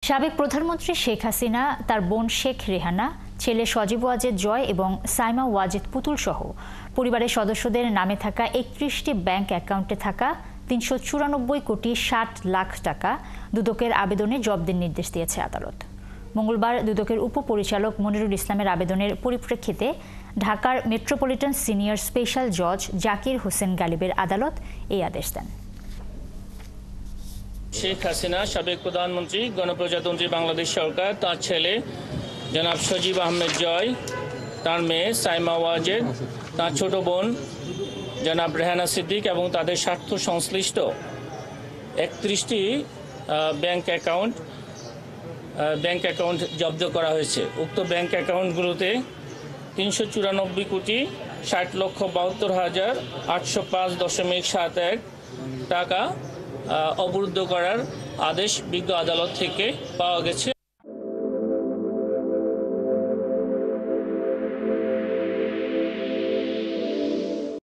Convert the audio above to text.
সাবেক প্রধানমন্ত্রী শেখ হাসিনা, তার বোন শেখ রেহানা, ছেলে সজীব ওয়াজেদ জয় এবং সাইমা ওয়াজেদ পুতুল সহ পরিবারের সদস্যদের নামে থাকা ৩১টি ব্যাংক অ্যাকাউন্টে থাকা ৩৯৪ কোটি ৬০ লাখ টাকা দুদকের আবেদনে জব্দের নির্দেশ দিয়েছে আদালত। মঙ্গলবার দুদকের উপপরিচালক মনিরুল ইসলামের আবেদনের পরিপ্রেক্ষিতে ঢাকার মেট্রোপলিটন সিনিয়র স্পেশাল জজ জাকির হোসেন গালিবের আদালত এই আদেশ দেন। শেখ হাসিনা, সাবেক প্রধানমন্ত্রী, গণপ্রজাতন্ত্রী বাংলাদেশ সরকার, তার ছেলে জনাব সজীব আহমেদ জয়, তার মেয়ে সাইমা ওয়াজেদ, তার ছোট বোন জনাব রেহানা সিদ্দিক এবং তাদের স্বার্থ সংশ্লিষ্ট ৩১টি ব্যাংক অ্যাকাউন্ট জব্দ করা হয়েছে। উক্ত ব্যাংক অ্যাকাউন্টগুলোতে ৩৯৪ কোটি ৬০,৭২,৮০৫.৭১ টাকা অবরুদ্ধ করার আদেশ বিজ্ঞ আদালত থেকে পাওয়া গেছে।